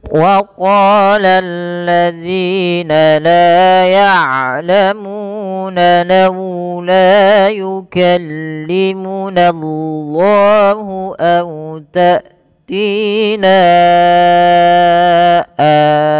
وقال الذين لا يعلمون لولا يكلمنا الله أو تأتينا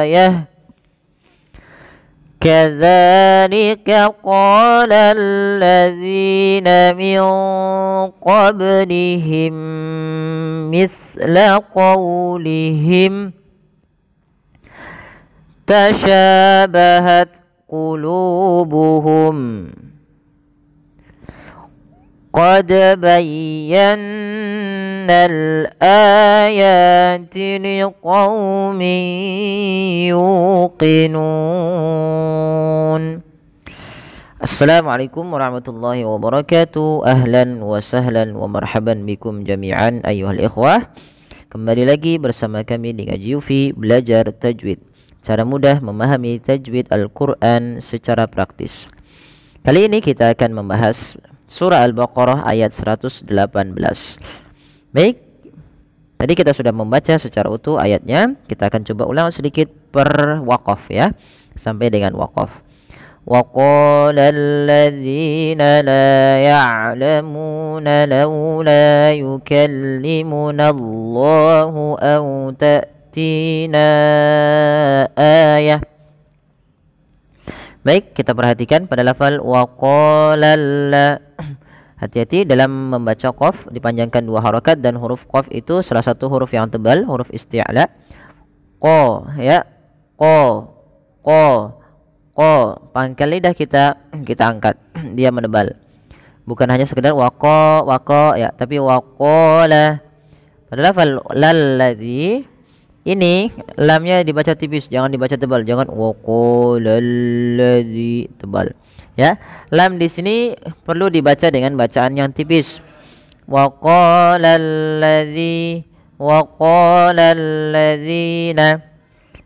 آية كذلك قال الذين من قبلهم مثل قولهم تشابهت قلوبهم قد بينا الآيات لقوم يوقنون. Assalamualaikum warahmatullahi wabarakatuh. Ahlan wa sahlan wa marhaban bikum jami'an ayyuhal ikhwah. Kembali lagi bersama kami di Ngaji Yufi belajar tajwid. Cara mudah memahami tajwid Al-Quran secara praktis. Kali ini kita akan membahas surah Al-Baqarah ayat 118. Baik, tadi kita sudah membaca secara utuh ayatnya. Kita akan coba ulang sedikit per waqaf ya, sampai dengan waqaf. وَقَالَ الَّذِينَ لَا يَعْلَمُونَ لَوْلَا يُكَلِّمُنَا اللَّهُ أَوْ تَأْتِينَا آيَةٌ. Baik, kita perhatikan pada lafal waqala. Hati-hati dalam membaca qaf, dipanjangkan 2 harakat dan huruf qaf itu salah satu huruf yang tebal, huruf isti'la. Qa ya, qa pangkal lidah kita angkat, dia menebal. Bukan hanya sekedar waqa ya, tapi waqala. Pada lafal lalladzi ini lamnya dibaca tipis, jangan dibaca tebal, jangan waqalalladzi tebal. Ya, lam di sini perlu dibaca dengan bacaan yang tipis. Waqalalladzina.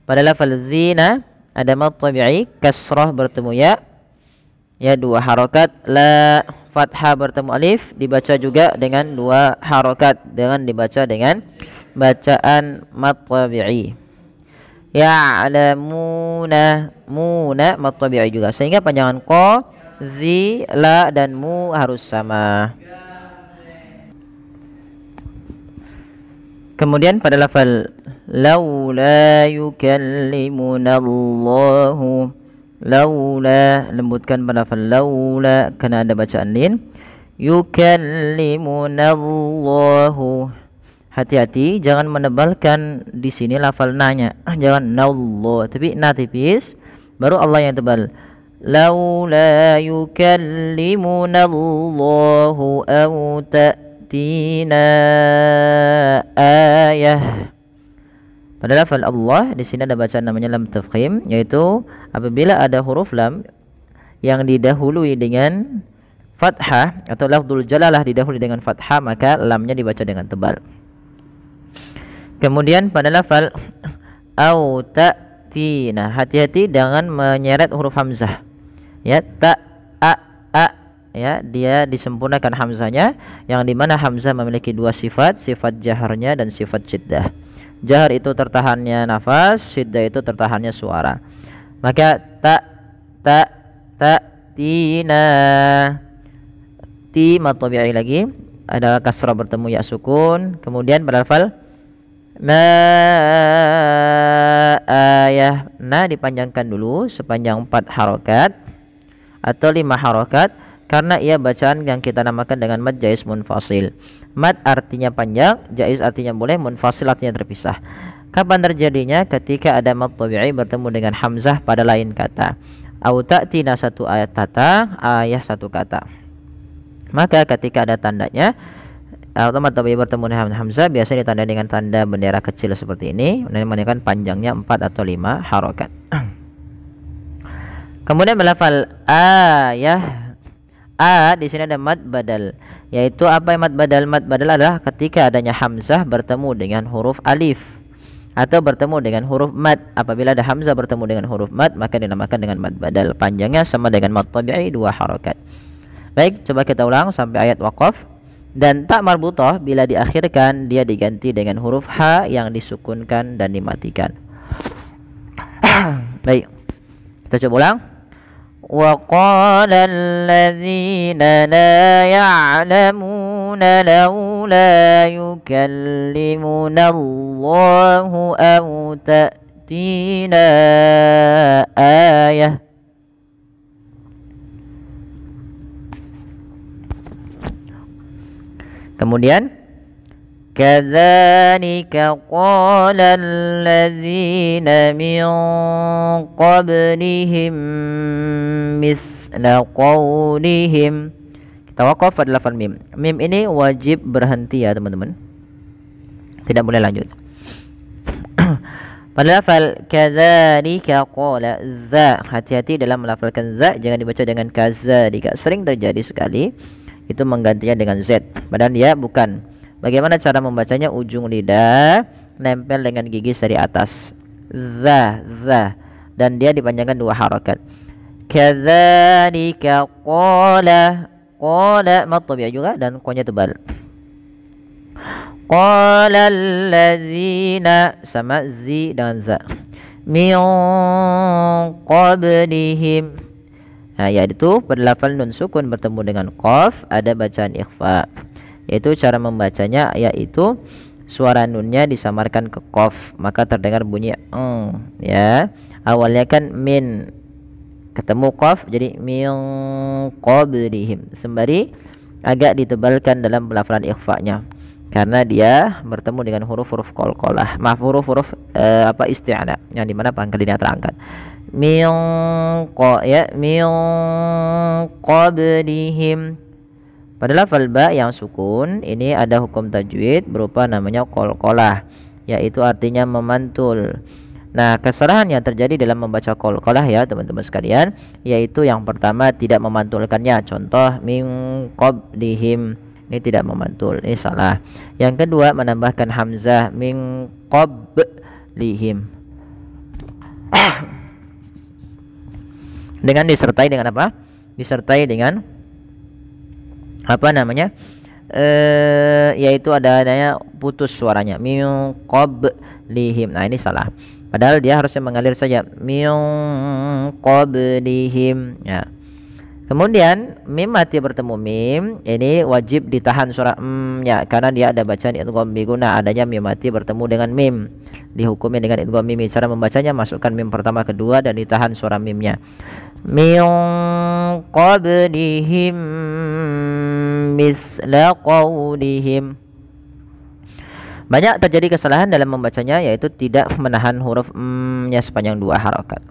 Pada lafal zina ada mad tabi'i, kasrah bertemu ya, 2 harakat. La fathah bertemu alif, dibaca juga dengan 2 harakat, dengan dibaca dengan bacaan mad tabi'i. Ya'lamuna, muna mad tabi'i juga, sehingga panjangan qa, zi, la dan mu harus sama. Kemudian pada lafal laula yukallimunallahu, laula lembutkan pada lafal laula karena ada bacaan lin. Yukallimunallahu, hati-hati jangan menebalkan di sini lafal nanya, jangan nallah, tapi na tipis, baru Allah yang tebal. Laula yukallimunallahu aw ta'tina ayah. Pada lafal Allah di sini ada bacaan namanya lam tafkhim, yaitu apabila ada huruf lam yang didahului dengan fathah atau lafzul jalalah didahului dengan fathah, maka lamnya dibaca dengan tebal. Kemudian pada lafal au ta'tina, hati-hati jangan menyeret huruf hamzah. Ya, ta a ya, dia disempurnakan hamzahnya, yang dimana hamzah memiliki 2 sifat, sifat jaharnya dan sifat syiddah. Jahar itu tertahannya nafas, syiddah itu tertahannya suara. Maka tina, ti mad tabi'i lagi, ada kasrah bertemu ya sukun. Kemudian pada lafal ma ayah, na dipanjangkan dulu sepanjang 4 harakat atau 5 harakat, karena ia bacaan yang kita namakan dengan mad jaiz munfasil. Mad artinya panjang, jaiz artinya boleh, munfasil artinya terpisah. Kapan terjadinya? Ketika ada mad tabi'i bertemu dengan hamzah pada lain kata. Au ta'tina 1 ayat kata, ayah 1 kata. Maka ketika ada tandanya atau mad tabi'i bertemu dengan hamzah, biasanya ditandai dengan tanda bendera kecil seperti ini, menandakan panjangnya 4 atau 5 harakat. Kemudian melafal ayah, a di sini ada mad badal, yaitu apa yang mad badal? Mad badal adalah ketika adanya hamzah bertemu dengan huruf alif atau bertemu dengan huruf mad. Apabila ada hamzah bertemu dengan huruf mad, maka dinamakan dengan mad badal. Panjangnya sama dengan mad tabi'i 2 harakat. Baik, coba kita ulang sampai ayat waqaf. Dan tak marbutah bila diakhirkan dia diganti dengan huruf ha yang disukunkan dan dimatikan. Baik, kita coba ulang. Wa qala alladzina la ya'lamuna laula yukallimuna Allahu aw ta'tina ayah. Kemudian kadzalika qala alladzina min qablihim misla qawlihim. Kita waqaf pada lafal mim. Mim ini wajib berhenti ya teman-teman, tidak boleh lanjut. Pada lafal kadzalika qala za, hati-hati dalam melafalkan za, jangan dibaca dengan kadzalika. Sering terjadi sekali itu menggantinya dengan z, padahal dia bukan. Bagaimana cara membacanya? Ujung lidah nempel dengan gigi dari atas, za, dan dia dipanjangkan 2 harakat. Kadzalika qala, mad tabi'i juga dan qanya tebal. Qala alladzina, sama zi dengan za. Min qablihim. Nah, yaitu pada lafal nun sukun bertemu dengan qaf ada bacaan ikhfa. Yaitu cara membacanya yaitu suara nunnya disamarkan ke qaf, maka terdengar bunyi ya. Awalnya kan min ketemu qaf jadi min qablihim. Sembari agak ditebalkan dalam pelafalan ikhfa-nya karena dia bertemu dengan huruf-huruf qalqalah. Huruf-huruf isti'ana yang dimana pangkal lidah terangkat. Min qablihim. Pada lafal ba yang sukun ini ada hukum tajwid berupa namanya qalqalah, yaitu artinya memantul. Nah, kesalahan yang terjadi dalam membaca qalqalah ya teman-teman sekalian, yaitu yang pertama tidak memantulkannya. Contoh min qablihim, ini tidak memantul, ini salah. Yang kedua menambahkan hamzah min qablihim. Dengan disertai dengan apa? Disertai dengan apa namanya? Yaitu adanya putus suaranya min qablihim. Nah, ini salah. Padahal dia harusnya mengalir saja min qablihim ya. Kemudian mim mati bertemu mim ini wajib ditahan suara ya, karena dia ada bacaan idgham bi guna, adanya mim mati bertemu dengan mim dihukumi dengan idgham mim. Cara membacanya masukkan mim pertama kedua dan ditahan suara mimnya. Min qablihim misla qawlihim. Banyak terjadi kesalahan dalam membacanya yaitu tidak menahan huruf nya sepanjang 2 harakat.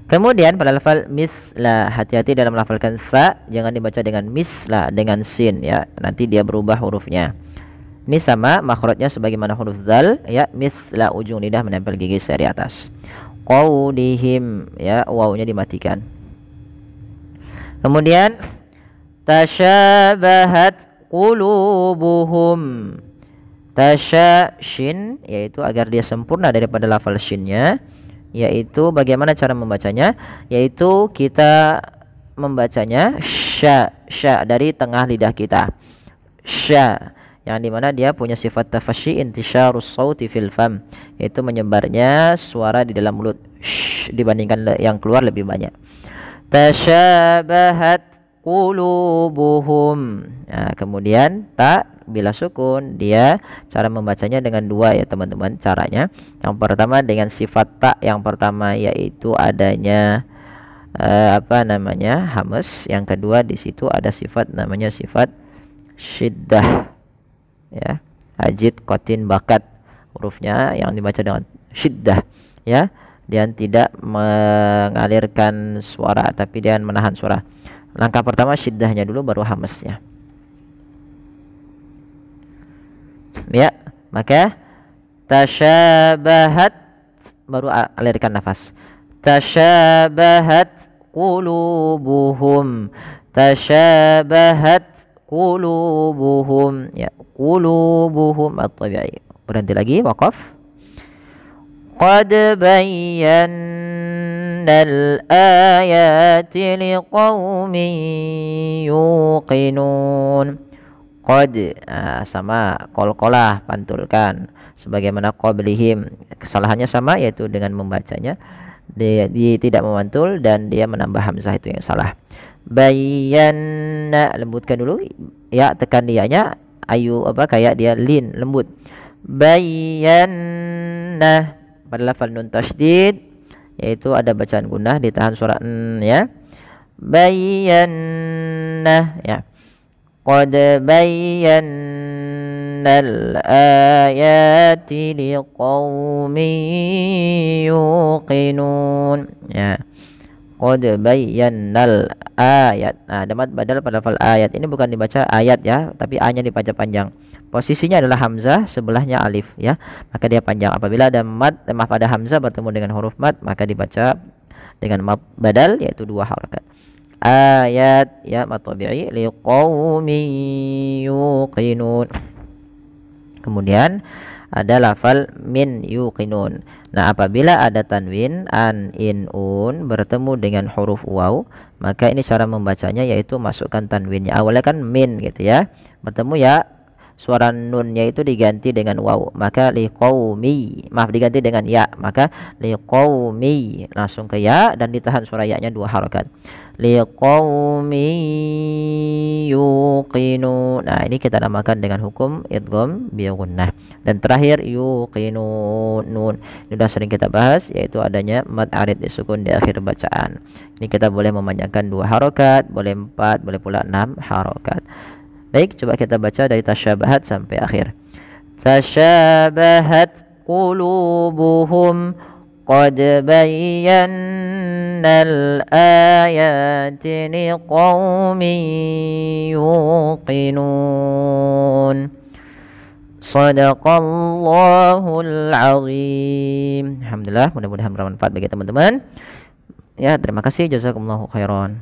Kemudian pada lafal misla, hati-hati dalam melafalkan sa, jangan dibaca dengan misla dengan sin ya, nanti dia berubah hurufnya. Ini sama makhrajnya sebagaimana huruf zal ya, misla ujung lidah menempel gigi dari atas. Qawlihim ya, wawunya dimatikan. Kemudian tasyabahat qulubuhum. Shin yaitu agar dia sempurna daripada lafal shinnya, yaitu bagaimana cara membacanya, yaitu kita membacanya sya dari tengah lidah kita, sya, yang dimana dia punya sifat tafasyi intisyarus sauti fil fam, yaitu menyebarnya suara di dalam mulut dibandingkan yang keluar lebih banyak. Tasyabahat qulubuhum. Nah, kemudian ta bila sukun, dia cara membacanya dengan 2 ya teman-teman caranya. Yang pertama dengan sifat ta yang pertama yaitu adanya hamas. Yang kedua di situ ada sifat namanya sifat syiddah ya, ajid qatin bakat, hurufnya yang dibaca dengan syiddah ya, dan tidak mengalirkan suara tapi dia menahan suara. Langkah pertama syiddahnya dulu baru hamasnya ya. Maka tasyabahat baru alirkan nafas. Tasyabahat qulubuhum. Tasyabahat qulubuhum ya, qulubuhum at-tabi'i. Berhenti lagi, waqaf. Qad bayyana al-ayati liqaumin yuqinun. Qad sama qalqalah pantulkan sebagaimana qablihim. Kesalahannya sama yaitu dengan membacanya dia tidak memantul dan dia menambah hamzah, itu yang salah. Bayyana, lembutkan dulu ya, tekan dianya, ayu apa kayak dia lin lembut. Bayyana pada lafal nun tasydid, yaitu ada bacaan gunnah, ditahan suara n ya. Bayyana ya. Qad bayyannal ayati liqaumin yuqinun ya. Qad bayyannal ayat. Nah, ada mad badal pada lafal ayat. Ini bukan dibaca ayat ya, tapi a-nya dibaca panjang. Posisinya adalah hamzah, sebelahnya alif ya. Maka dia panjang. Apabila ada mad pada hamzah bertemu dengan huruf mad, maka dibaca dengan mad badal, yaitu 2 harakat. Ayat ya mad tabi'i liqaumin yuqinun. Kemudian ada lafal min yuqinun. Nah, apabila ada tanwin an, in, un bertemu dengan huruf waw, maka ini cara membacanya yaitu masukkan tanwinnya. Awalnya kan min gitu ya, bertemu ya, suara nunnya itu diganti dengan waw, maka liqaumi, diganti dengan ya, maka liqaumi, langsung ke ya dan ditahan suara ya-nya 2 harakat. Liqaumi yuqinu. Nah, ini kita namakan dengan hukum idgham bi gunnah. Dan terakhir yuqinun, nun. Ini sudah sering kita bahas, yaitu adanya mad arid disukun di akhir bacaan. Ini kita boleh memanjangkan 2 harokat, boleh 4, boleh pula 6 harokat. Baik, coba kita baca dari tasyabahat sampai akhir. Tasyabahat qulubuhum qad bayyannal ayati liqaumin yuqinun. Shadaqallahul azim. Alhamdulillah, mudah-mudahan bermanfaat bagi teman-teman. Ya, terima kasih, jazakumullahu khairan.